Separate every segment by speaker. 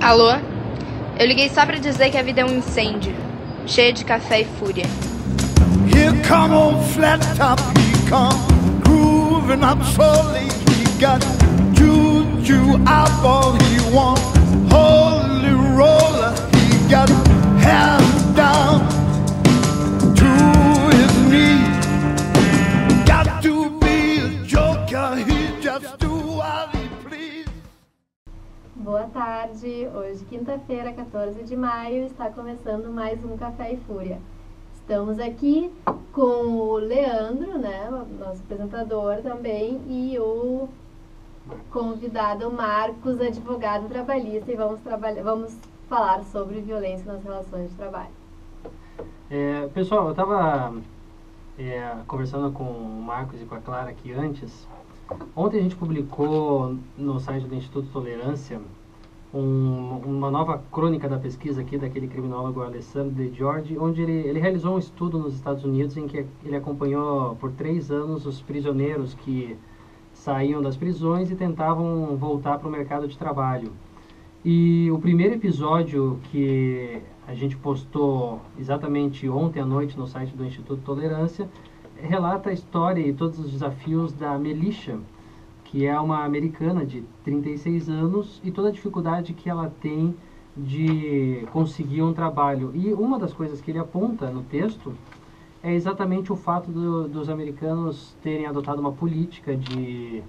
Speaker 1: Alô? Eu liguei só pra dizer que a vida é um incêndio, cheia de café e fúria.
Speaker 2: Here come on flat top, he come grooving up slowly. He got juju eyeball, he want holy roller. He got hair down to his knees. Got to be a joker, he just do what he please.
Speaker 3: Boa tarde, hoje quinta-feira, 14 de maio, está começando mais um Café e Fúria. Estamos aqui com o Leandro, né, nosso apresentador também, e o convidado Marcos, advogado trabalhista, e vamos falar sobre violência nas relações de trabalho.
Speaker 4: Pessoal, eu estava conversando com o Marcos e com a Clara aqui antes. Ontem a gente publicou no site do Instituto Tolerância uma nova crônica da pesquisa aqui daquele criminólogo Alessandro De Giorgi, onde ele realizou um estudo nos Estados Unidos em que ele acompanhou por 3 anos os prisioneiros que saíam das prisões e tentavam voltar para o mercado de trabalho. E o primeiro episódio que a gente postou exatamente ontem à noite no site do Instituto Tolerância relata a história e todos os desafios da Melisha, que é uma americana de 36 anos, e toda a dificuldade que ela tem de conseguir um trabalho. E uma das coisas que ele aponta no texto é exatamente o fato dos americanos terem adotado uma política de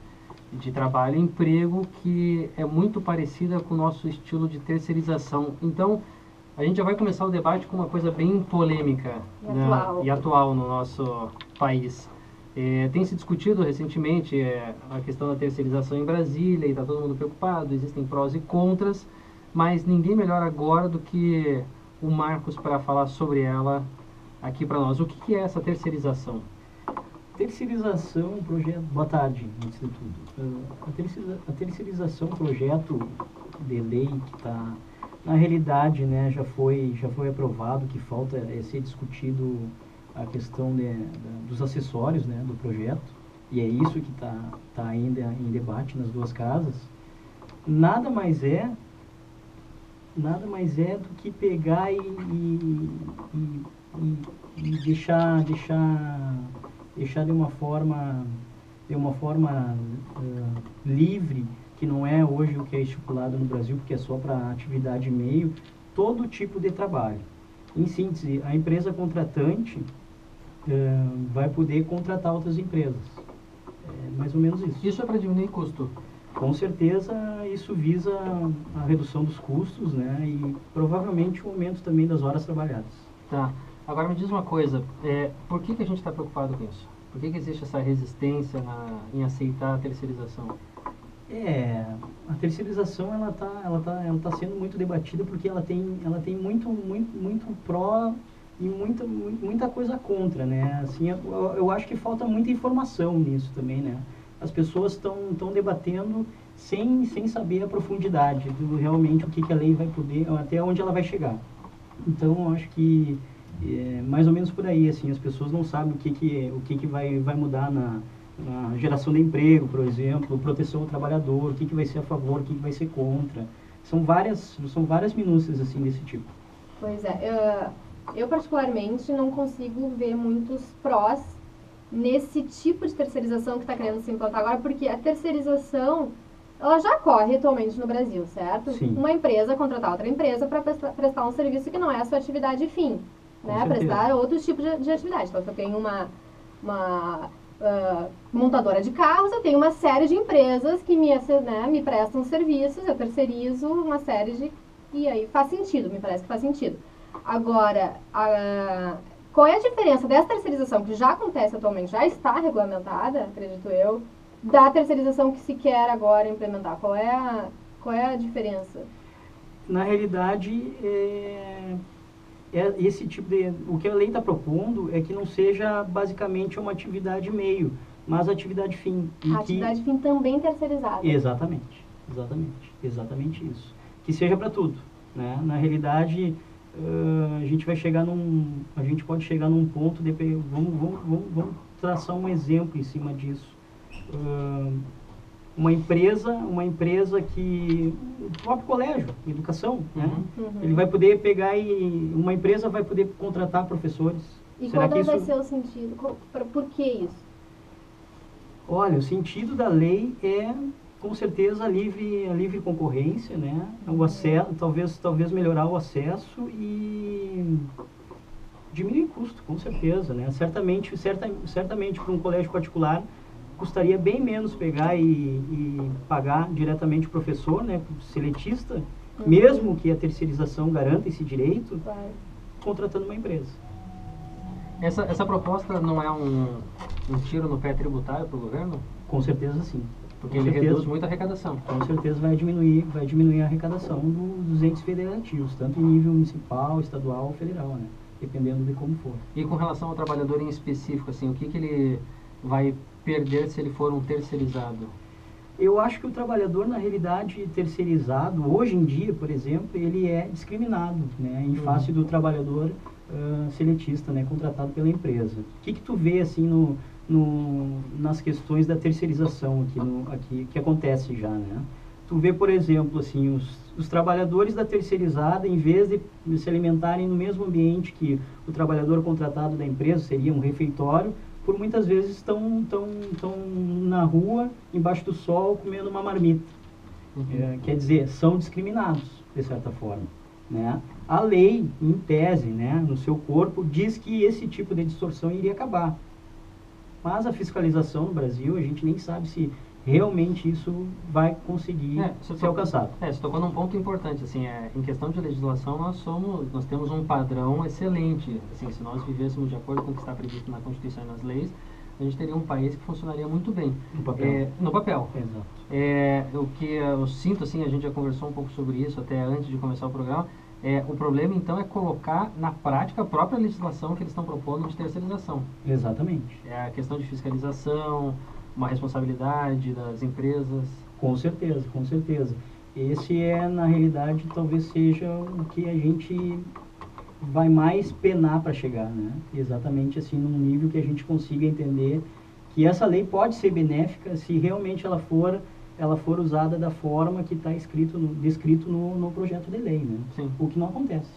Speaker 4: trabalho e emprego que é muito parecida com o nosso estilo de terceirização. Então, a gente já vai começar o debate com uma coisa bem polêmica e atual no nosso país. Tem se discutido recentemente a questão da terceirização em Brasília e está todo mundo preocupado, existem prós e contras, mas ninguém melhor agora do que o Marcos para falar sobre ela aqui para nós. O que é essa terceirização?
Speaker 5: Terceirização, projeto... Boa tarde, antes de tudo. A terceirização, projeto de lei que está... Na realidade, né, já foi aprovado, que falta ser discutido a questão dos acessórios, né, do projeto, e é isso que está ainda em debate nas duas casas. Nada mais é do que pegar e deixar de uma forma livre, que não é hoje o que é estipulado no Brasil, porque é só para atividade meio, todo tipo de trabalho. Em síntese, a empresa contratante vai poder contratar outras empresas. É mais ou menos isso.
Speaker 4: Isso é para diminuir custo?
Speaker 5: Com certeza, isso visa a redução dos custos, né, e provavelmente o aumento também das horas trabalhadas.
Speaker 4: Tá. Agora me diz uma coisa, por que a gente está preocupado com isso? Por que existe essa resistência em aceitar a terceirização?
Speaker 5: A terceirização ela tá sendo muito debatida porque ela tem muito pró e muita coisa contra, né? Assim, eu acho que falta muita informação nisso também, né? As pessoas estão debatendo sem saber a profundidade do realmente o que a lei vai poder, até onde ela vai chegar. Então, eu acho que mais ou menos por aí, assim, as pessoas não sabem o que vai mudar na geração de emprego, por exemplo, proteção ao trabalhador, o que vai ser a favor, o que vai ser contra. São várias minúcias assim desse tipo.
Speaker 3: Pois é, eu particularmente não consigo ver muitos prós nesse tipo de terceirização que está querendo se implantar agora, porque a terceirização ela já ocorre atualmente no Brasil, certo?
Speaker 5: Sim.
Speaker 3: Uma empresa contratar outra empresa para prestar um serviço que não é a sua atividade fim, né? Prestar outros tipos de atividade. Então, se eu tenho uma montadora de carros, eu tenho uma série de empresas que me prestam serviços, eu terceirizo uma série de... E aí faz sentido, me parece que faz sentido. Agora, qual é a diferença dessa terceirização que já acontece atualmente, já está regulamentada, acredito eu, da terceirização que se quer agora implementar? Qual é a diferença?
Speaker 5: Na realidade, esse tipo o que a lei está propondo é que não seja basicamente uma atividade meio, mas atividade fim.
Speaker 3: A atividade fim também terceirizada.
Speaker 5: Exatamente isso. Que seja para tudo, né? Na realidade, a gente pode chegar num ponto vamos traçar um exemplo em cima disso. uma empresa que o próprio colégio, educação, né? Ele vai poder pegar e uma empresa vai poder contratar professores.
Speaker 3: E
Speaker 5: Será
Speaker 3: qual
Speaker 5: que
Speaker 3: vai
Speaker 5: isso...
Speaker 3: ser o sentido? Por que isso?
Speaker 5: Olha, o sentido da lei é, com certeza, a livre concorrência, né? O acesso, talvez melhorar o acesso e diminuir o custo, com certeza, né? Certamente para um colégio particular custaria bem menos pegar e pagar diretamente o professor, né? Seletista, mesmo que a terceirização garanta esse direito, contratando uma empresa.
Speaker 4: Essa proposta não é um tiro no pé tributário para o governo?
Speaker 5: Com certeza sim.
Speaker 4: Porque ele reduz muito a arrecadação.
Speaker 5: Com certeza vai diminuir a arrecadação dos entes federativos, tanto em nível municipal, estadual ou federal, né? Dependendo de como for.
Speaker 4: E com relação ao trabalhador em específico, assim, o que ele vai perder se ele for um terceirizado?
Speaker 5: Eu acho que o trabalhador, na realidade, terceirizado, hoje em dia, por exemplo, ele é discriminado, né? Em face do trabalhador seletista, né? Contratado pela empresa. O que tu vê, assim, nas questões da terceirização aqui que acontece já, né? Tu vê, por exemplo, assim, os trabalhadores da terceirizada, em vez de se alimentarem no mesmo ambiente que o trabalhador contratado da empresa, seria um refeitório, por muitas vezes estão na rua, embaixo do sol, comendo uma marmita. Quer dizer, são discriminados, de certa forma, né? A lei, em tese, né, no seu corpo, diz que esse tipo de distorção iria acabar. Mas a fiscalização no Brasil, a gente nem sabe se realmente isso vai conseguir ser alcançado.
Speaker 4: Você tocou num ponto importante, assim, em questão de legislação, nós temos um padrão excelente. Assim, se nós vivêssemos de acordo com o que está previsto na Constituição e nas leis, a gente teria um país que funcionaria muito bem. No papel.
Speaker 5: Exato.
Speaker 4: O que eu sinto, assim, a gente já conversou um pouco sobre isso até antes de começar o programa, o problema, então, é colocar na prática a própria legislação que eles estão propondo de terceirização.
Speaker 5: Exatamente.
Speaker 4: É a questão de fiscalização, uma responsabilidade das empresas.
Speaker 5: Com certeza, com certeza. Esse na realidade, talvez seja o que a gente vai mais penar para chegar, né? Exatamente assim, num nível que a gente consiga entender que essa lei pode ser benéfica se realmente ela for usada da forma que está descrito no projeto de lei, né?
Speaker 4: Sim.
Speaker 5: O que não acontece.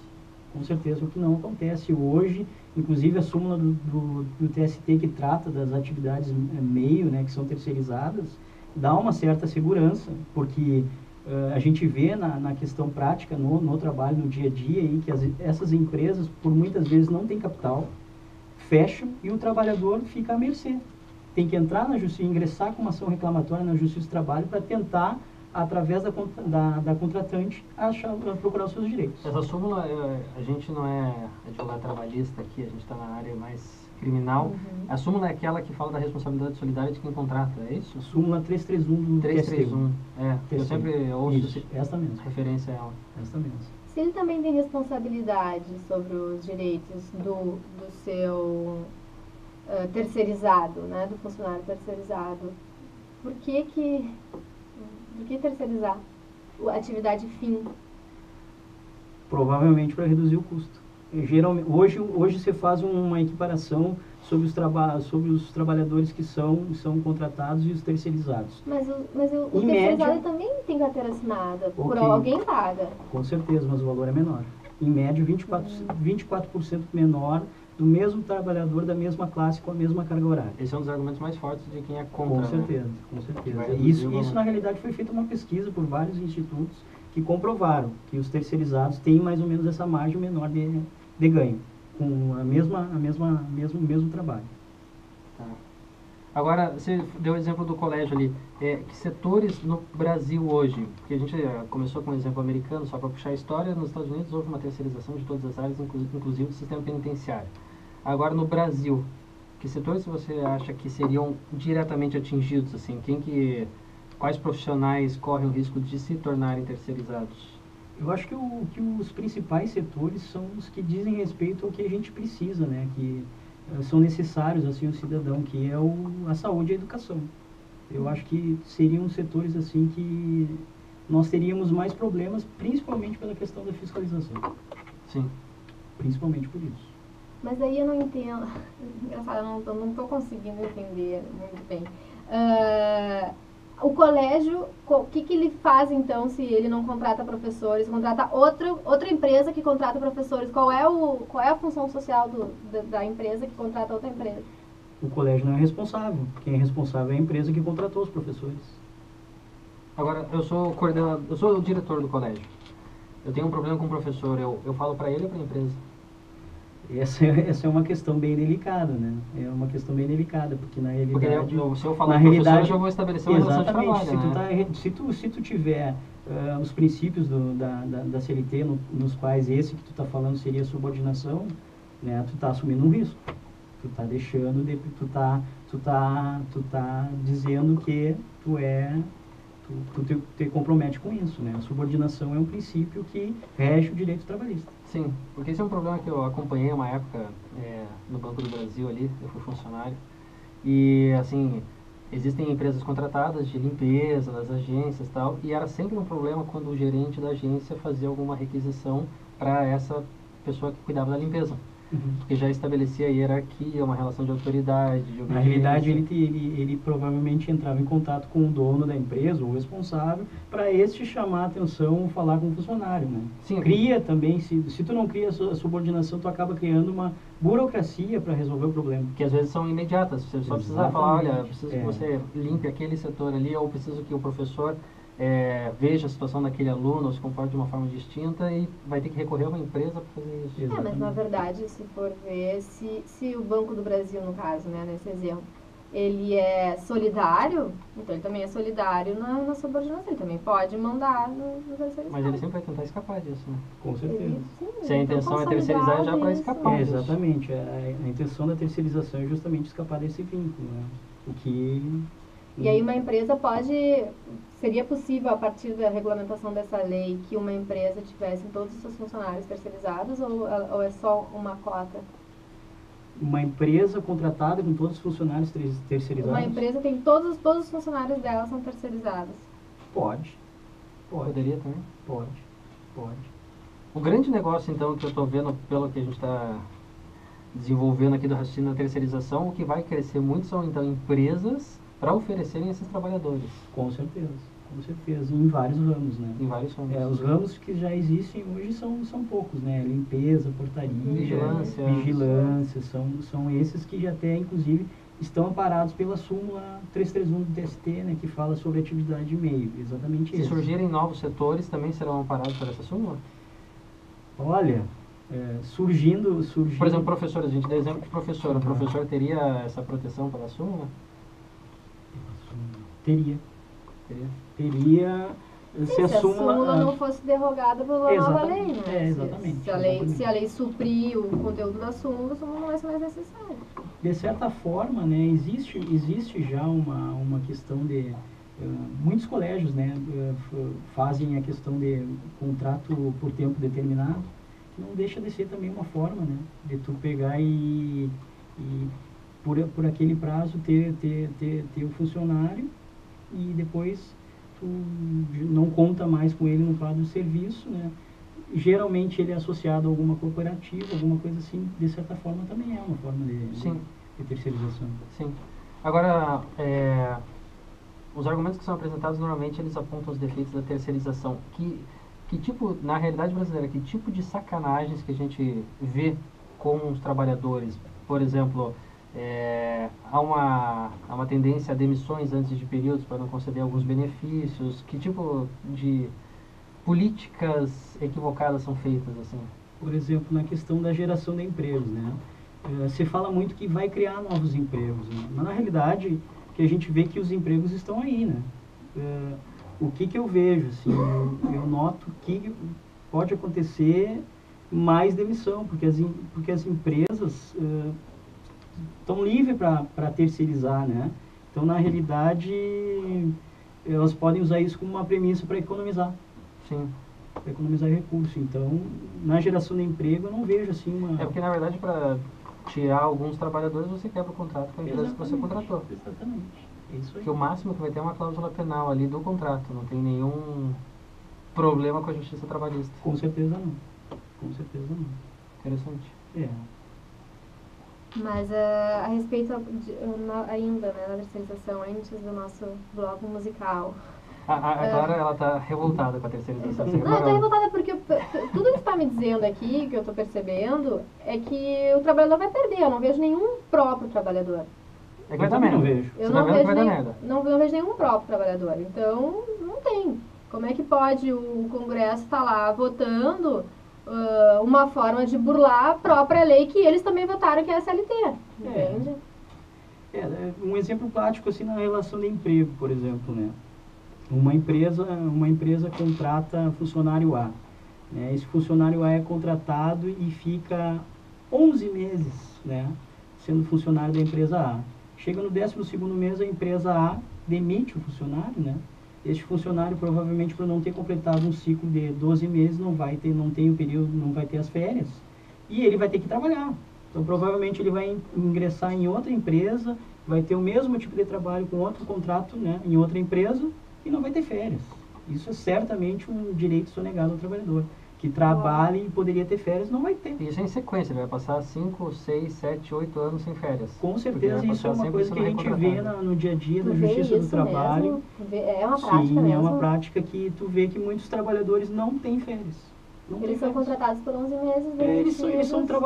Speaker 5: Com certeza, o que não acontece hoje, inclusive a súmula do TST que trata das atividades meio, né, que são terceirizadas, dá uma certa segurança, porque a gente vê na questão prática, no trabalho, no dia a dia, aí, que essas empresas, por muitas vezes, não têm capital, fecham e o trabalhador fica à mercê. Tem que entrar na justiça, ingressar com uma ação reclamatória na Justiça do Trabalho para tentar, através da contratante, procurar os seus direitos.
Speaker 4: Essa súmula, a gente não é advogado trabalhista aqui, a gente está na área mais criminal. A súmula é aquela que fala da responsabilidade solidária de quem contrata, é isso?
Speaker 5: A súmula 331 do
Speaker 4: 331,
Speaker 5: TST.
Speaker 4: Eu sempre ouço
Speaker 5: isso, essa mesmo.
Speaker 4: referência a ela.
Speaker 5: Essa mesmo.
Speaker 3: Se ele também tem responsabilidade sobre os direitos do seu terceirizado, né, do funcionário terceirizado, por que terceirizar a atividade fim?
Speaker 5: Provavelmente para reduzir o custo. Geralmente, hoje você faz uma equiparação sobre os trabalhadores que são contratados e os terceirizados.
Speaker 3: Mas o
Speaker 5: Em
Speaker 3: terceirizado
Speaker 5: média,
Speaker 3: também tem carteira assinada, por
Speaker 5: Ok.
Speaker 3: alguém paga.
Speaker 5: Com certeza, mas o valor é menor. Em média, 24% menor do mesmo trabalhador da mesma classe com a mesma carga horária.
Speaker 4: Esse é um dos argumentos mais fortes de quem é contra.
Speaker 5: Com
Speaker 4: né?
Speaker 5: certeza, com certeza.
Speaker 4: Vai reduzir o
Speaker 5: Isso
Speaker 4: valor.
Speaker 5: na realidade foi feita uma pesquisa por vários institutos que comprovaram que os terceirizados têm mais ou menos essa margem menor de ganho, com o mesmo trabalho.
Speaker 4: Tá. Agora, você deu o exemplo do colégio ali. Que setores no Brasil hoje? Porque a gente começou com um exemplo americano, só para puxar a história, nos Estados Unidos houve uma terceirização de todas as áreas, inclusive do sistema penitenciário. Agora, no Brasil, que setores você acha que seriam diretamente atingidos? Assim, quais profissionais correm o risco de se tornarem terceirizados?
Speaker 5: Eu acho que os principais setores são os que dizem respeito ao que a gente precisa, né? Que são necessários assim o cidadão, que é a saúde e a educação. Eu acho que seriam setores assim que nós teríamos mais problemas, principalmente pela questão da fiscalização.
Speaker 4: Sim.
Speaker 5: Principalmente por isso.
Speaker 3: Mas aí eu não entendo. Engraçado, eu não estou conseguindo entender muito bem. O colégio, o que ele faz então se ele não contrata professores, contrata outra empresa que contrata professores? Qual é a função social da empresa que contrata outra empresa?
Speaker 5: O colégio não é responsável. Quem é responsável é a empresa que contratou os professores.
Speaker 4: Agora, eu sou o diretor do colégio. Eu tenho um problema com o professor, eu falo para ele ou para a empresa?
Speaker 5: Essa é uma questão bem delicada, né? É uma questão bem delicada, porque na realidade...
Speaker 4: Porque se eu falar com o professor, eu já vou estabelecer uma relação de trabalho,
Speaker 5: se tu tiver os princípios da CLT, nos quais esse que tu está falando seria subordinação, né? Tu está assumindo um risco. Tu está deixando, tu tá dizendo que tu te compromete com isso, né? A subordinação é um princípio que rege o direito trabalhista.
Speaker 4: Sim, porque esse é um problema que eu acompanhei uma época no Banco do Brasil ali, eu fui funcionário, e assim, existem empresas contratadas de limpeza, das agências e tal, e era sempre um problema quando o gerente da agência fazia alguma requisição para essa pessoa que cuidava da limpeza. Porque já estabelecia a hierarquia, uma relação de autoridade, de obediência.
Speaker 5: Na realidade, ele provavelmente entrava em contato com o dono da empresa, o responsável, para este chamar a atenção, falar com o funcionário, né?
Speaker 4: Sim.
Speaker 5: Cria também, se tu não cria a subordinação, tu acaba criando uma burocracia para resolver o problema.
Speaker 4: Que às vezes são imediatas, você só precisa falar, olha, preciso que você limpe aquele setor ali, ou preciso que o professor veja a situação daquele aluno, ou se comporte de uma forma distinta, e vai ter que recorrer a uma empresa para fazer isso.
Speaker 3: Mas na verdade, se for ver, se o Banco do Brasil, no caso, né, nesse exemplo, ele é solidário, então ele também é solidário na subordinação, ele também pode mandar no terceirizado.
Speaker 4: Mas ele sempre vai tentar escapar disso, né?
Speaker 5: Com certeza.
Speaker 4: Se a intenção é terceirizar, já para escapar.
Speaker 5: Exatamente, a intenção da terceirização é justamente escapar desse vínculo, né?
Speaker 3: E aí uma empresa seria possível, a partir da regulamentação dessa lei, que uma empresa tivesse todos os seus funcionários terceirizados ou é só uma cota?
Speaker 5: Uma empresa contratada com todos os funcionários terceirizados?
Speaker 3: Uma empresa tem todos os funcionários dela são terceirizados?
Speaker 5: Pode.
Speaker 4: Poderia também?
Speaker 5: Pode.
Speaker 4: O grande negócio, então, que eu estou vendo pelo que a gente está desenvolvendo aqui do raciocínio da terceirização, o que vai crescer muito são, então, empresas para oferecerem esses trabalhadores.
Speaker 5: Com certeza. Em vários ramos, né?
Speaker 4: Em vários ramos.
Speaker 5: Os ramos que já existem hoje são poucos, né? Limpeza, portaria, vigilância, são esses que já até, inclusive, estão amparados pela súmula 331 do TST, né? Que fala sobre atividade de meio, exatamente isso.
Speaker 4: Se surgirem novos setores, também serão amparados por essa súmula?
Speaker 5: Olha, surgindo...
Speaker 4: Por exemplo, professor, a gente dá exemplo de professor. O professor teria essa proteção pela súmula?
Speaker 5: Teria.
Speaker 3: Se a súmula não fosse derrogada pela nova lei, né?
Speaker 5: Exatamente.
Speaker 3: Se a lei suprir o conteúdo da súmula, a súmula não vai ser mais necessária.
Speaker 5: De certa forma, né, existe já uma questão de... muitos colégios, né, fazem a questão de contrato por tempo determinado, que não deixa de ser também uma forma, né, de tu pegar e por aquele prazo ter o funcionário e depois tu não conta mais com ele no quadro de serviço, né? Geralmente ele é associado a alguma cooperativa, alguma coisa assim, de certa forma também é uma forma de terceirização.
Speaker 4: Sim. Agora, os argumentos que são apresentados normalmente eles apontam os defeitos da terceirização. Que tipo, na realidade brasileira, que tipo de sacanagens que a gente vê com os trabalhadores? Por exemplo, há uma tendência a demissões antes de períodos para não conceder alguns benefícios. Que tipo de políticas equivocadas são feitas assim?
Speaker 5: Por exemplo, na questão da geração de empregos, né? Se fala muito que vai criar novos empregos, né? Mas na realidade que a gente vê que os empregos estão aí, né? O que eu vejo, assim, eu noto que pode acontecer mais demissão, porque as empresas estão livres para terceirizar, né? Então, na realidade, elas podem usar isso como uma premissa para economizar.
Speaker 4: Sim.
Speaker 5: Para economizar recursos. Então, na geração de emprego, eu não vejo assim uma...
Speaker 4: porque, na verdade, para tirar alguns trabalhadores, você quebra o contrato com a empresa que você contratou.
Speaker 5: Exatamente. É isso aí.
Speaker 4: Porque o máximo que vai ter é uma cláusula penal ali do contrato. Não tem nenhum problema com a justiça trabalhista.
Speaker 5: Com certeza não. Com certeza não.
Speaker 4: Interessante.
Speaker 3: Mas a respeito ainda, né, da terceirização, antes do nosso bloco musical.
Speaker 4: A Clara, ela tá revoltada com a terceirização. Você
Speaker 3: Não, eu tô
Speaker 4: reparou?
Speaker 3: revoltada porque tudo que tu tá me dizendo aqui, que eu tô percebendo, é que o trabalhador vai perder. Eu não vejo nenhum próprio trabalhador.
Speaker 4: É que vai dar
Speaker 5: também
Speaker 4: merda.
Speaker 5: não vejo.
Speaker 3: Eu
Speaker 4: Você
Speaker 3: não
Speaker 4: tá vendo que vai dar
Speaker 3: vejo,
Speaker 4: merda.
Speaker 3: não vejo nenhum próprio trabalhador. Então, não tem. Como é que pode o Congresso estar lá votando uma forma de burlar a própria lei que eles também votaram, que é a CLT? Entende?
Speaker 5: Um exemplo prático assim na relação de emprego, por exemplo, né? Uma empresa contrata funcionário A, né? Esse funcionário A é contratado e fica 11 meses, né, sendo funcionário da empresa A. Chega no 12º mês, a empresa A demite o funcionário, né? Este funcionário, provavelmente, por não ter completado um ciclo de 12 meses, não vai ter as férias, e ele vai ter que trabalhar. Então, provavelmente, ele vai ingressar em outra empresa, vai ter o mesmo tipo de trabalho com outro contrato, né, em outra empresa, e não vai ter férias. Isso é certamente um direito sonegado ao trabalhador, que trabalha e poderia ter férias, não vai ter.
Speaker 4: Isso é em sequência, ele vai passar 5, 6, 7, 8 anos sem férias.
Speaker 5: Com
Speaker 4: Porque
Speaker 5: certeza,
Speaker 4: vai
Speaker 5: isso é
Speaker 4: passar
Speaker 5: uma
Speaker 4: sempre
Speaker 5: coisa que a
Speaker 4: sendo
Speaker 5: gente vê
Speaker 4: recontratado.
Speaker 5: no dia a dia da
Speaker 3: Tu vê
Speaker 5: Justiça do
Speaker 3: isso
Speaker 5: Trabalho.
Speaker 3: mesmo? É uma prática
Speaker 5: Sim,
Speaker 3: mesmo?
Speaker 5: é uma prática que tu vê que muitos trabalhadores não têm férias. Não
Speaker 3: Eles
Speaker 5: têm
Speaker 3: são
Speaker 5: férias.
Speaker 3: contratados por 11 meses,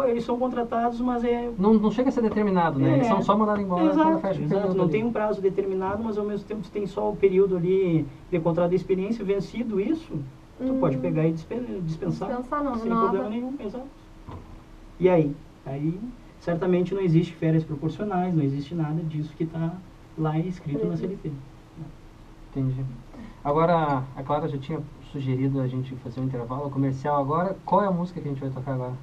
Speaker 5: Eles são contratados, mas
Speaker 4: Não chega a ser determinado, né? Eles são só mandados embora quando fecha o
Speaker 5: exato.
Speaker 4: período
Speaker 5: Não
Speaker 4: ali.
Speaker 5: tem um prazo determinado, mas ao mesmo tempo tu tem só o período ali de contrato de experiência. Vencido isso, tu pode pegar e dispensar
Speaker 3: Dispensar não,
Speaker 5: sem
Speaker 3: renova.
Speaker 5: problema nenhum. Exato. E aí? Aí certamente não existe férias proporcionais, não existe nada disso que está lá escrito na CLT.
Speaker 4: Entendi. Agora, a Clara já tinha sugerido a gente fazer um intervalo comercial agora. Qual é a música que a gente vai tocar agora?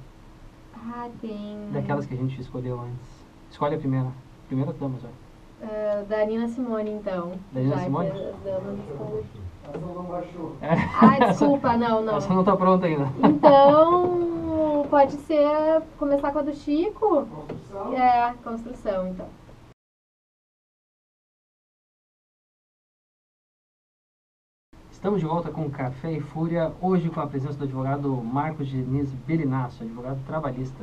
Speaker 3: Ah, tem...
Speaker 4: Daquelas que a gente escolheu antes. Escolhe a primeira. Primeira dama já.
Speaker 3: Da Nina Simone, então.
Speaker 4: Da Nina
Speaker 3: Já
Speaker 4: Simone?
Speaker 3: que as damas escolhem.
Speaker 4: É.
Speaker 3: Ai, desculpa, não.
Speaker 4: Essa não tá pronta ainda.
Speaker 3: Então, pode ser começar com a do Chico? Construção? Construção, então.
Speaker 4: Estamos de volta com Café e Fúria, hoje com a presença do advogado Marcos Diniz Berinasso, advogado trabalhista.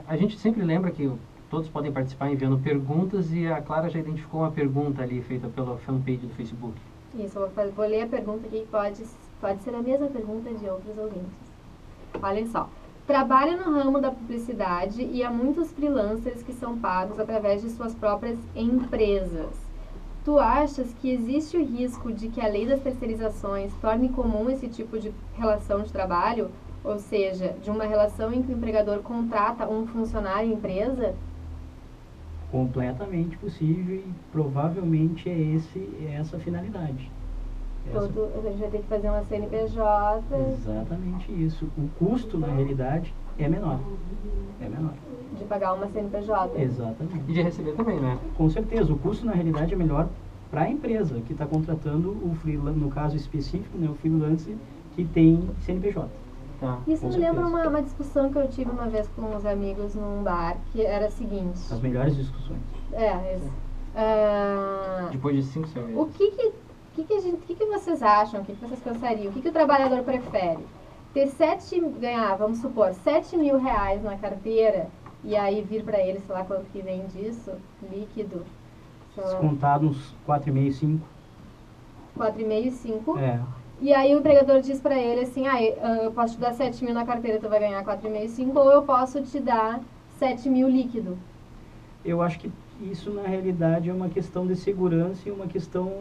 Speaker 4: A gente sempre lembra que todos podem participar enviando perguntas e a Clara já identificou uma pergunta ali feita pela fanpage do Facebook.
Speaker 3: Isso, vou ler a pergunta aqui, pode ser a mesma pergunta de outros ouvintes. Olhem só. Trabalho no ramo da publicidade e há muitos freelancers que são pagos através de suas próprias empresas. Tu achas que existe o risco de que a lei das terceirizações torne comum esse tipo de relação de trabalho? Ou seja, de uma relação em que o empregador contrata um funcionário em empresa?
Speaker 5: Completamente possível e provavelmente é essa a finalidade.
Speaker 3: A gente vai ter que fazer uma CNPJ.
Speaker 5: Exatamente isso. O custo, na realidade, é menor. É menor.
Speaker 3: De pagar uma CNPJ.
Speaker 5: Exatamente.
Speaker 4: E de receber também, né?
Speaker 5: Com certeza. O custo, na realidade, é melhor para a empresa que está contratando o freelancer, no caso específico, né, o freelancer que tem CNPJ.
Speaker 4: Tá.
Speaker 3: Isso
Speaker 5: Com
Speaker 3: me lembra
Speaker 5: certeza.
Speaker 3: uma discussão que eu tive uma vez com uns amigos num bar, que era a seguinte.
Speaker 5: As melhores discussões.
Speaker 4: Depois de 5 cervejas.
Speaker 3: O que vocês acham? O que vocês pensariam? O que o trabalhador prefere? Ganhar, vamos supor, R$7.000 na carteira e aí vir para ele, sei lá quanto que vem disso, líquido, sei lá,
Speaker 5: Descontado uns 4,5, 5.
Speaker 3: 4,5 e 5.
Speaker 5: É.
Speaker 3: E aí o empregador diz para ele assim, eu posso te dar 7.000 na carteira, tu vai ganhar 4,5 e 5, ou eu posso te dar 7.000 líquido.
Speaker 5: Eu acho que isso, na realidade, é uma questão de segurança e uma questão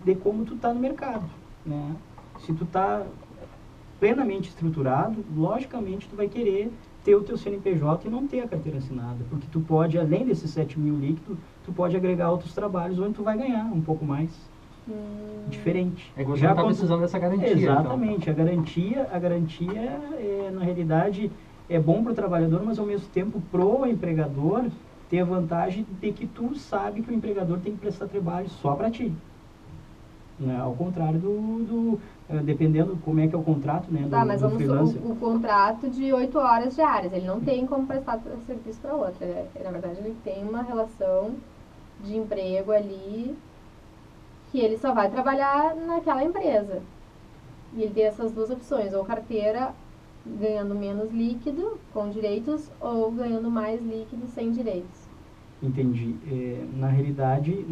Speaker 5: de como tu tá no mercado, né? Se tu tá plenamente estruturado, logicamente tu vai querer ter o teu CNPJ e não ter a carteira assinada, porque tu pode, além desses 7.000 líquido, tu pode agregar outros trabalhos onde tu vai ganhar um pouco mais. Diferente.
Speaker 4: É que você não tá precisando dessa garantia.
Speaker 5: Exatamente. Então. A garantia na realidade, é bom para o trabalhador, mas ao mesmo tempo pro empregador ter a vantagem de que tu sabe que o empregador tem que prestar trabalho só para ti. Né? Ao contrário dependendo como é que é o contrato, né,
Speaker 3: Tá, mas
Speaker 5: do
Speaker 3: vamos
Speaker 5: freelancer.
Speaker 3: o contrato de 8 horas diárias, ele não tem como prestar serviço para outra. Na verdade, ele tem uma relação de emprego ali que ele só vai trabalhar naquela empresa. E ele tem essas duas opções, ou carteira ganhando menos líquido, com direitos, ou ganhando mais líquido, sem direitos.
Speaker 5: Entendi. Na realidade,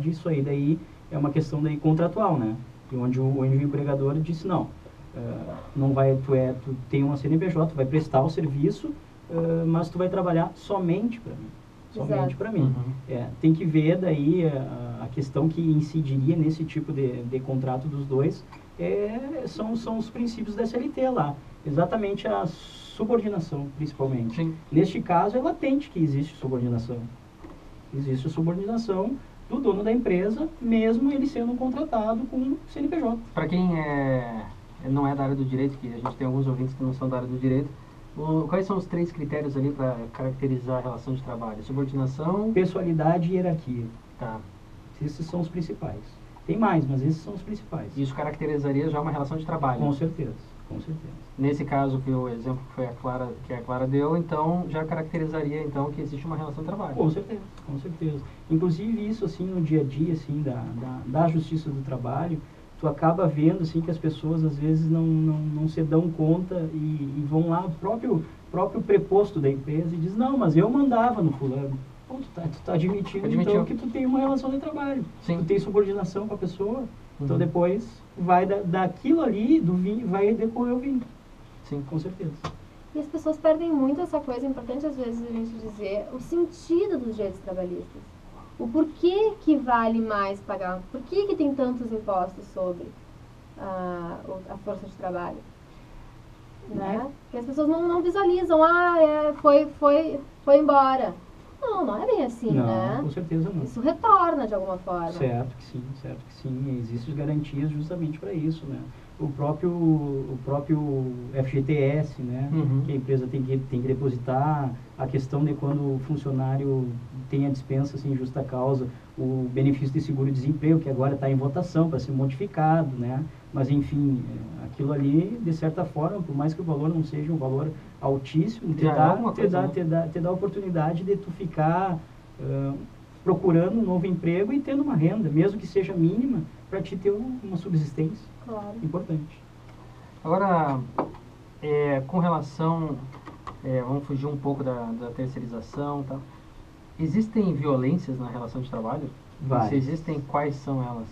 Speaker 5: isso aí daí é uma questão daí contratual, né? Onde o empregador disse, não, não vai, tu tem uma CNPJ, tu vai prestar o serviço, mas tu vai trabalhar somente para mim. Somente para mim. Tem que ver daí a questão que incidiria nesse tipo de contrato dos dois, são os princípios da CLT lá. Exatamente a subordinação, principalmente.
Speaker 4: Sim.
Speaker 5: Neste caso, é latente que existe subordinação. Existe subordinação do dono da empresa, mesmo ele sendo contratado com CNPJ.
Speaker 4: Para quem não é da área do direito, que a gente tem alguns ouvintes que não são da área do direito, quais são os 3 critérios ali para caracterizar a relação de trabalho? Subordinação...
Speaker 5: Pessoalidade e hierarquia.
Speaker 4: Tá.
Speaker 5: Esses são os principais. Tem mais, mas esses são os principais.
Speaker 4: Isso caracterizaria já uma relação de trabalho?
Speaker 5: Com certeza, com certeza.
Speaker 4: Nesse caso, que o exemplo que foi a Clara deu, então, já caracterizaria, então, que existe uma relação de trabalho?
Speaker 5: Com certeza, com certeza. Inclusive, isso, assim, no dia a dia, assim, da justiça do trabalho, tu acaba vendo, assim, que as pessoas, às vezes, não se dão conta e vão lá, o próprio preposto da empresa e diz, não, mas eu mandava no fulano. Pô, tu tá admitindo, então, que tu tem uma relação de trabalho.
Speaker 4: Sim.
Speaker 5: Tu tem subordinação com a pessoa, então depois vai daquilo ali, do vinho, vai decorrer o vinho.
Speaker 4: Sim.
Speaker 5: Com certeza.
Speaker 3: E as pessoas perdem muito essa coisa, é importante às vezes a gente dizer o sentido dos direitos trabalhistas. O porquê que vale mais pagar, por que tem tantos impostos sobre a força de trabalho. Né? Porque as pessoas não visualizam, foi embora. Não é bem assim,
Speaker 5: não,
Speaker 3: né?
Speaker 5: Com certeza não.
Speaker 3: Isso retorna de alguma forma.
Speaker 5: Certo que sim. Existem garantias justamente para isso, né? O próprio FGTS, né? Que a empresa tem que depositar, a questão de quando o funcionário tem a dispensa sem justa causa, o benefício de seguro-desemprego, que agora está em votação para ser modificado, né? Mas, enfim, aquilo ali, de certa forma, por mais que o valor não seja um valor altíssimo, te dá a oportunidade de tu ficar procurando um novo emprego e tendo uma renda, mesmo que seja mínima, para te ter uma subsistência.
Speaker 3: Claro.
Speaker 5: Importante.
Speaker 4: Agora, com relação, vamos fugir um pouco da terceirização, tá? Existem violências na relação de trabalho?
Speaker 5: Várias.
Speaker 4: Se existem, quais são elas?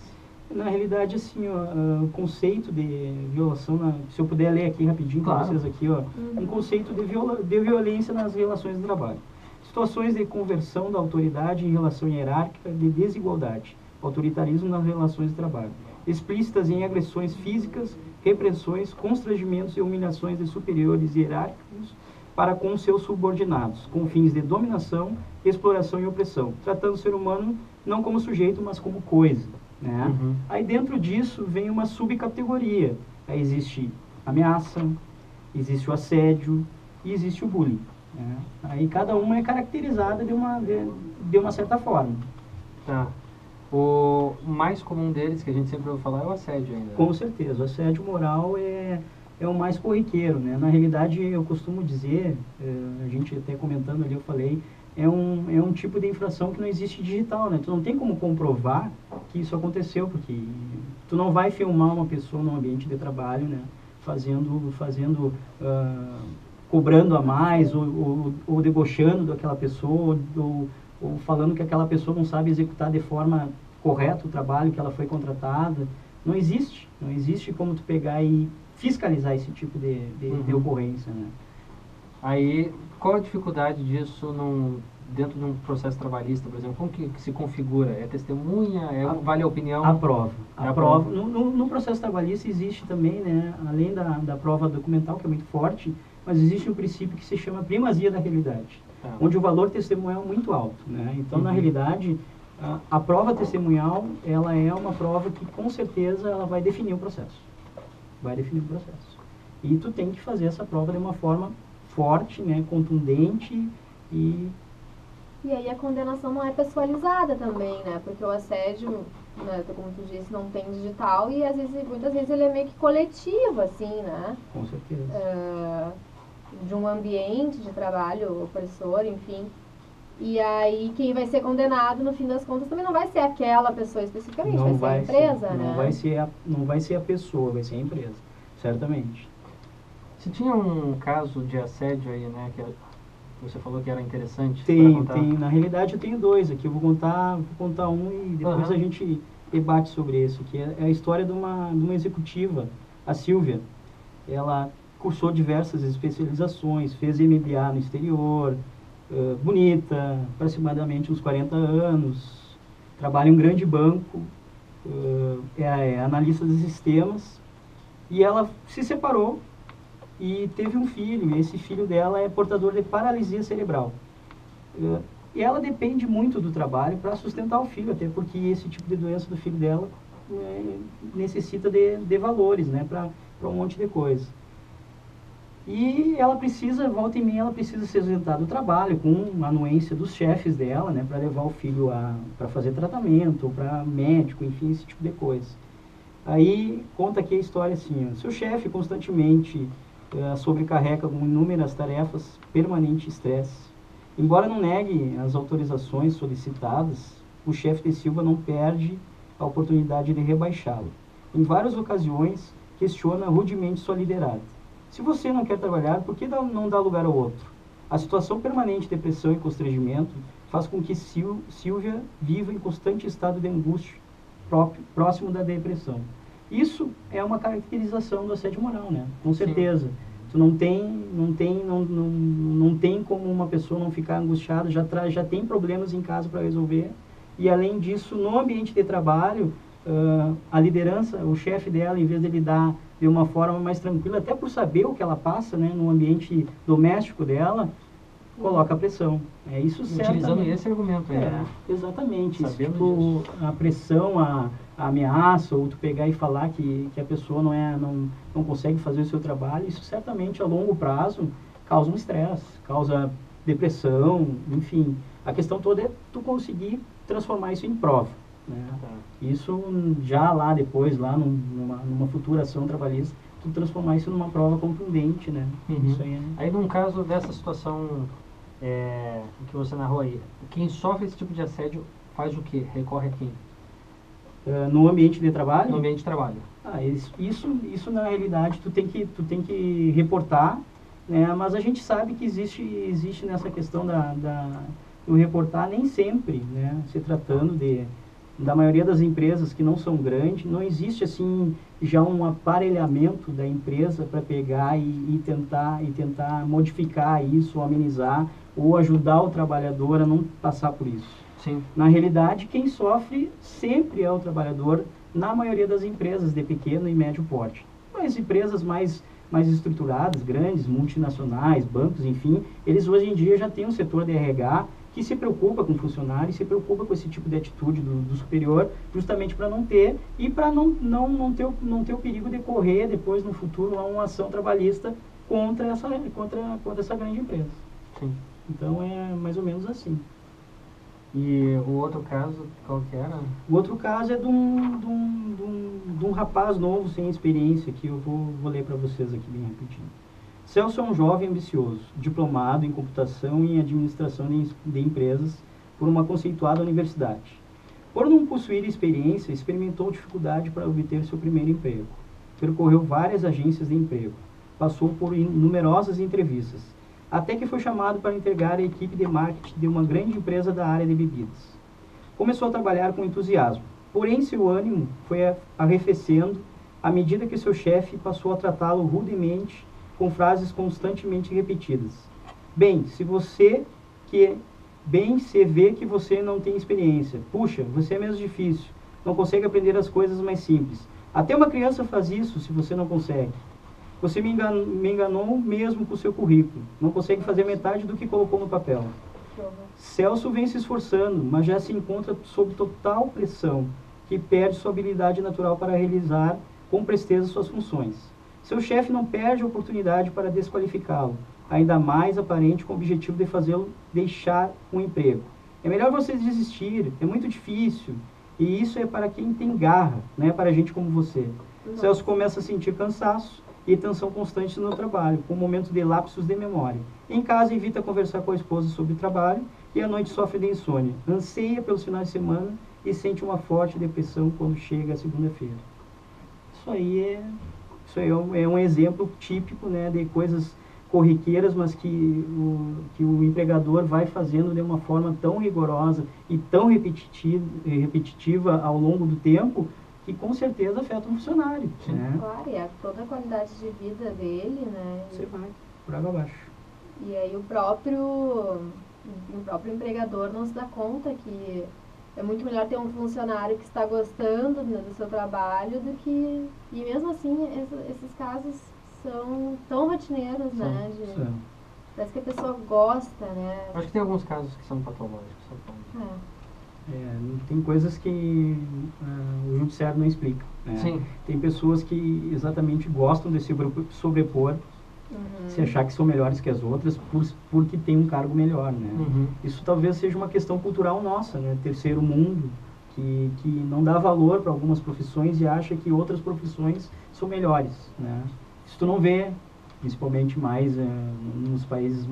Speaker 5: Na realidade, assim, o conceito de violação, se eu puder ler aqui rapidinho para vocês aqui, um conceito de violência nas relações de trabalho. Situações de conversão da autoridade em relação hierárquica, de desigualdade, autoritarismo nas relações de trabalho, explícitas em agressões físicas, repressões, constrangimentos e humilhações de superiores hierárquicos para com seus subordinados, com fins de dominação, exploração e opressão, tratando o ser humano não como sujeito, mas como coisa. Né? Aí dentro disso vem uma subcategoria. Aí existe ameaça, existe o assédio e existe o bullying. Né? Aí cada uma é caracterizada de uma certa forma.
Speaker 4: Tá. O mais comum deles, que a gente sempre ouve falar, é o assédio ainda.
Speaker 5: Com certeza. O assédio moral é o mais corriqueiro. Né? Na realidade, eu costumo dizer, a gente até comentando ali, eu falei, é um tipo de infração que não existe digital, né? Tu não tem como comprovar que isso aconteceu, porque tu não vai filmar uma pessoa num ambiente de trabalho, né? Cobrando a mais, ou debochando daquela pessoa, ou falando que aquela pessoa não sabe executar de forma correta o trabalho que ela foi contratada. Não existe como tu pegar e fiscalizar esse tipo de ocorrência, né?
Speaker 4: Aí, qual a dificuldade disso dentro de um processo trabalhista, por exemplo? Como que se configura? É testemunha? Vale a opinião?
Speaker 5: A prova. A prova. No processo trabalhista existe também, né, além da prova documental, que é muito forte, mas existe um princípio que se chama primazia da realidade, onde o valor testemunhal é muito alto. Né? Então, na realidade, a prova testemunhal, ela é uma prova que, com certeza, ela vai definir o processo. E tu tem que fazer essa prova de uma forma forte, né, contundente e
Speaker 3: aí a condenação não é pessoalizada também, né? Porque o assédio, né, como tu disse, não tem digital e muitas vezes ele é meio que coletivo, assim, né?
Speaker 5: Com certeza.
Speaker 3: De um ambiente de trabalho opressor, enfim. E aí quem vai ser condenado, no fim das contas, também não vai ser aquela pessoa especificamente, vai ser a empresa, né?
Speaker 5: Não vai ser a pessoa, vai ser a empresa, certamente.
Speaker 4: Você tinha um caso de assédio aí, né, que você falou que era interessante?
Speaker 5: Tem. Na realidade eu tenho dois aqui. Eu vou contar um e depois
Speaker 4: Uhum.
Speaker 5: a gente debate sobre isso, que é a história de uma executiva, a Silvia. Ela cursou diversas especializações, fez MBA no exterior, bonita, aproximadamente uns 40 anos, trabalha em um grande banco, é analista de sistemas, e ela se separou e teve um filho, e esse filho dela é portador de paralisia cerebral. E ela depende muito do trabalho para sustentar o filho, até porque esse tipo de doença do filho dela necessita de valores, né, para um monte de coisa. E ela precisa, volta e meia, ela precisa se ausentar do trabalho com a anuência dos chefes dela, né, para levar o filho para fazer tratamento, para médico, enfim, esse tipo de coisa. Aí conta aqui a história assim, ó, seu chefe constantemente sobrecarrega com inúmeras tarefas, permanente estresse. Embora não negue as autorizações solicitadas, o chefe de Silva não perde a oportunidade de rebaixá-lo. Em várias ocasiões, questiona rudemente sua liderada. Se você não quer trabalhar, por que não dá lugar ao outro? A situação permanente de pressão e constrangimento faz com que Silvia viva em constante estado de angústia, próximo da depressão. Isso é uma caracterização do assédio moral, né? Com certeza. Sim. Tu não tem como uma pessoa não ficar angustiada, já tem problemas em casa para resolver. E além disso, no ambiente de trabalho, a liderança, o chefe dela, em vez de lidar de uma forma mais tranquila, até por saber o que ela passa, né, no ambiente doméstico dela, coloca a pressão. Isso
Speaker 4: utilizando esse argumento aí, né?
Speaker 5: Exatamente. Tipo, a pressão, a ameaça, ou tu pegar e falar que a pessoa não consegue fazer o seu trabalho, isso certamente a longo prazo causa um estresse, causa depressão, enfim. A questão toda é tu conseguir transformar isso em prova, né? Isso já lá depois, lá numa futura ação trabalhista, tu transformar isso numa prova contundente, né?
Speaker 4: Uhum.
Speaker 5: Isso aí,
Speaker 4: aí num caso dessa situação que você narrou aí, quem sofre esse tipo de assédio faz o quê? Recorre a quem?
Speaker 5: No ambiente de trabalho?
Speaker 4: No ambiente de trabalho.
Speaker 5: Isso na realidade tu tem que reportar, né? Mas a gente sabe que existe nessa questão do reportar nem sempre, né? Se tratando da maioria das empresas que não são grandes, não existe assim já um aparelhamento da empresa para pegar e tentar modificar isso, ou amenizar, ou ajudar o trabalhador a não passar por isso.
Speaker 4: Sim.
Speaker 5: Na realidade, quem sofre sempre é o trabalhador, na maioria das empresas de pequeno e médio porte. Mas empresas mais estruturadas, grandes, multinacionais, bancos, enfim, eles hoje em dia já têm um setor de RH que se preocupa com o funcionário e se preocupa com esse tipo de atitude do superior, justamente para não ter, e para não ter o perigo de correr depois no futuro uma ação trabalhista contra essa grande empresa.
Speaker 4: Sim.
Speaker 5: Então é mais ou menos assim.
Speaker 4: E o outro caso, qual que era?
Speaker 5: O outro caso é de um rapaz novo, sem experiência, que eu vou ler para vocês aqui bem rapidinho. Celso é um jovem ambicioso, diplomado em computação e em administração de empresas por uma conceituada universidade. Por não possuir experiência, experimentou dificuldade para obter seu primeiro emprego. Percorreu várias agências de emprego. Passou por numerosas entrevistas, até que foi chamado para integrar a equipe de marketing de uma grande empresa da área de bebidas. Começou a trabalhar com entusiasmo, porém seu ânimo foi arrefecendo à medida que seu chefe passou a tratá-lo rudemente com frases constantemente repetidas. Bem, se vê que você não tem experiência. Puxa, você é mesmo difícil. Não consegue aprender as coisas mais simples. Até uma criança faz isso se você não consegue. Você me enganou mesmo com o seu currículo. Não consegue fazer metade do que colocou no papel. Celso vem se esforçando, mas já se encontra sob total pressão, que perde sua habilidade natural para realizar com presteza suas funções. Seu chefe não perde a oportunidade para desqualificá-lo, ainda mais aparente com o objetivo de fazê-lo deixar um emprego. É melhor você desistir, é muito difícil, e isso é para quem tem garra, não é para gente como você. Celso começa a sentir cansaço e tensão constante no trabalho, com momentos de lapsos de memória. Em casa, evita conversar com a esposa sobre o trabalho e à noite sofre de insônia. Anseia pelos finais de semana e sente uma forte depressão quando chega a segunda-feira. Isso aí Isso aí é um exemplo típico, né, de coisas corriqueiras, mas que o empregador vai fazendo de uma forma tão rigorosa e tão repetitiva ao longo do tempo, que com certeza afeta o funcionário. Né?
Speaker 3: Claro, e toda a qualidade de vida dele, né?
Speaker 5: Você vai por água abaixo.
Speaker 3: E aí o próprio empregador não se dá conta que é muito melhor ter um funcionário que está gostando, né, do seu trabalho do que... E mesmo assim, esses casos são tão rotineiros, né? Parece que a pessoa gosta, né?
Speaker 4: Acho que tem alguns casos que são patológicos.
Speaker 5: Tem coisas que o judiciário não explica. Né?
Speaker 4: Sim.
Speaker 5: Tem pessoas que exatamente gostam de se sobrepor, se achar que são melhores que as outras porque tem um cargo melhor, né? Isso talvez seja uma questão cultural nossa, né? Terceiro mundo, que não dá valor para algumas profissões e acha que outras profissões são melhores, né? Isso tu não vê, principalmente mais nos países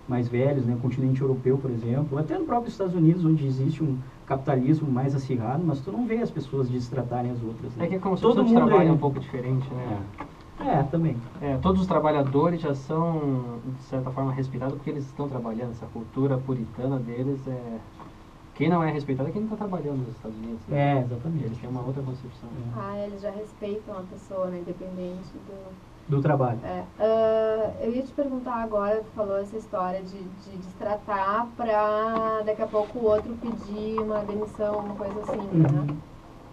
Speaker 5: mais velhos, né? Continente europeu, por exemplo, até no próprio Estados Unidos, onde existe um capitalismo mais acirrado, mas tu não vê as pessoas destratarem as outras. Né?
Speaker 4: É que como todo mundo trabalha um pouco diferente, né?
Speaker 5: Também.
Speaker 4: Todos os trabalhadores já são, de certa forma, respeitados porque eles estão trabalhando. Essa cultura puritana deles é... Quem não é respeitado é quem não está trabalhando nos Estados Unidos. Né?
Speaker 5: Exatamente.
Speaker 4: Eles têm uma outra concepção.
Speaker 3: Eles já respeitam a pessoa, né, independente
Speaker 5: do trabalho.
Speaker 3: Eu ia te perguntar agora, tu falou essa história de destratar para daqui a pouco o outro pedir uma demissão, uma coisa assim, né?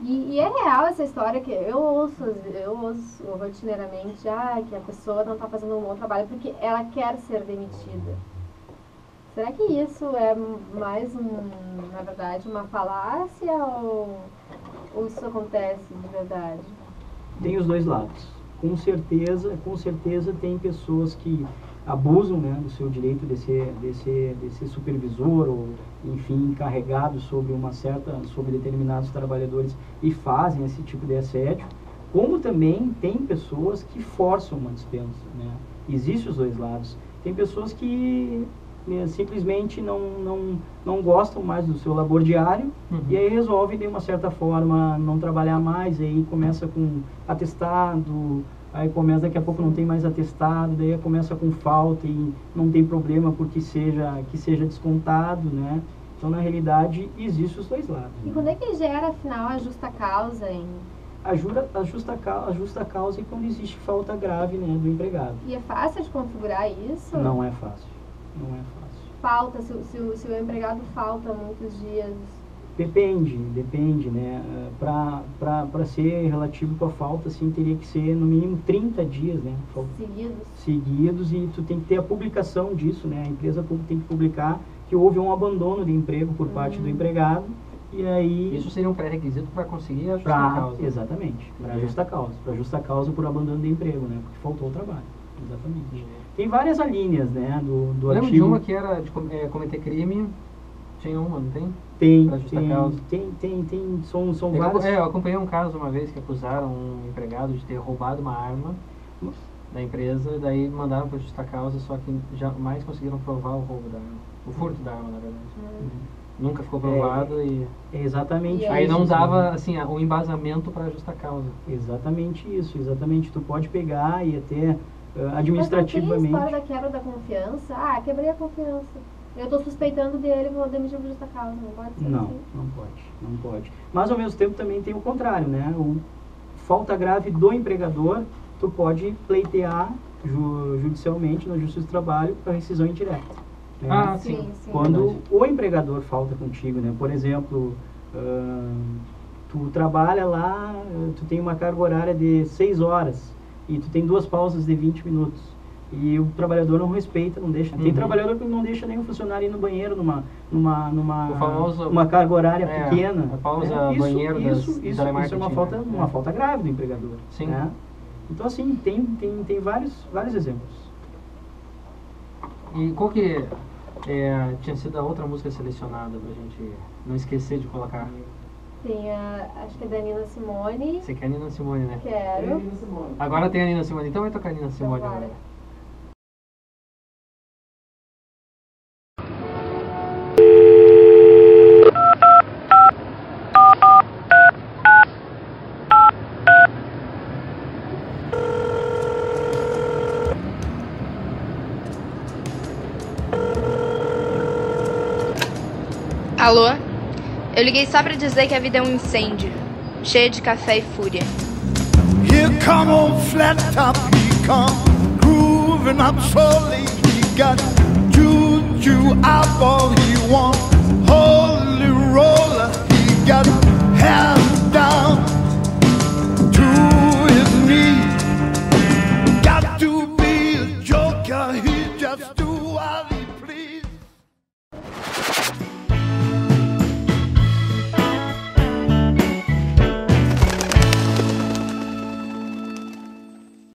Speaker 3: E é real essa história que eu ouço rotineiramente, que a pessoa não está fazendo um bom trabalho porque ela quer ser demitida. Será que isso é mais, na verdade, uma falácia ou isso acontece de verdade?
Speaker 5: Tem os dois lados. Com certeza tem pessoas que abusam, né, do seu direito de ser supervisor ou, enfim, encarregado sobre determinados trabalhadores e fazem esse tipo de assédio, como também tem pessoas que forçam uma dispensa, né? Existem os dois lados. Tem pessoas que simplesmente não gostam mais do seu labor diário e aí resolvem de uma certa forma não trabalhar mais, e aí começa com atestado, aí começa, daqui a pouco não tem mais atestado, daí começa com falta e não tem problema porque que seja descontado, né? Então, na realidade, existem os dois lados.
Speaker 3: E quando é que gera, afinal, a justa causa, hein?
Speaker 5: A justa causa é quando existe falta grave, né, do empregado.
Speaker 3: E é fácil de configurar isso?
Speaker 5: Não é fácil. Não é fácil.
Speaker 3: Falta, se o empregado falta muitos dias...
Speaker 5: Depende, né? Para ser relativo com a falta, assim, teria que ser no mínimo 30 dias, né? Seguidos, e tu tem que ter a publicação disso, né? A empresa tem que publicar que houve um abandono de emprego por parte do empregado, e aí...
Speaker 4: Isso seria um pré-requisito para conseguir a justa causa.
Speaker 5: Exatamente, para a justa causa por abandono de emprego, né? Porque faltou o trabalho, exatamente. Tem várias alíneas, né, do
Speaker 4: artigo.
Speaker 5: Lembro
Speaker 4: de uma que era de cometer crime, tinha uma, não tem?
Speaker 5: Tem, são várias...
Speaker 4: Eu acompanhei um caso uma vez que acusaram um empregado de ter roubado uma arma da empresa, daí mandaram para justa causa, só que jamais conseguiram provar o roubo da arma, o furto da arma, na verdade. Nunca ficou provado e...
Speaker 5: Exatamente.
Speaker 4: Aí não dava, assim, o embasamento para a justa causa.
Speaker 5: Exatamente isso, exatamente. Tu pode pegar e até administrativamente...
Speaker 3: Mas não tem a história da quebra da confiança? Quebrei a confiança. Eu estou suspeitando dele, vou demitir por justa causa. Não pode ser assim?
Speaker 5: Não pode. Mas ao mesmo tempo também tem o contrário, né? Falta grave do empregador, tu pode pleitear judicialmente na Justiça do Trabalho para rescisão indireta. Né?
Speaker 4: Sim.
Speaker 5: Quando o empregador falta contigo, né? Por exemplo, tu trabalha lá, tu tem uma carga horária de 6 horas e tu tem 2 pausas de 20 minutos. E o trabalhador não respeita, não deixa. Tem trabalhador que não deixa nem o funcionário ir no banheiro numa carga horária pequena.
Speaker 4: A pausa banheiro
Speaker 5: isso é uma falta grave do empregador.
Speaker 4: Sim.
Speaker 5: Né? Então, assim, tem vários exemplos.
Speaker 4: E qual que tinha sido a outra música selecionada pra gente não esquecer de colocar?
Speaker 3: Tem acho que é da Nina Simone.
Speaker 4: Você quer a Nina Simone, né?
Speaker 3: Quero.
Speaker 4: Agora tem a Nina Simone, então vai tocar a Nina Simone agora.
Speaker 1: Alô? Eu liguei só pra dizer que a vida é um incêndio, cheia de café e fúria.
Speaker 2: Here come on flat top, he come grooving up slowly. He got juju eyeball, he want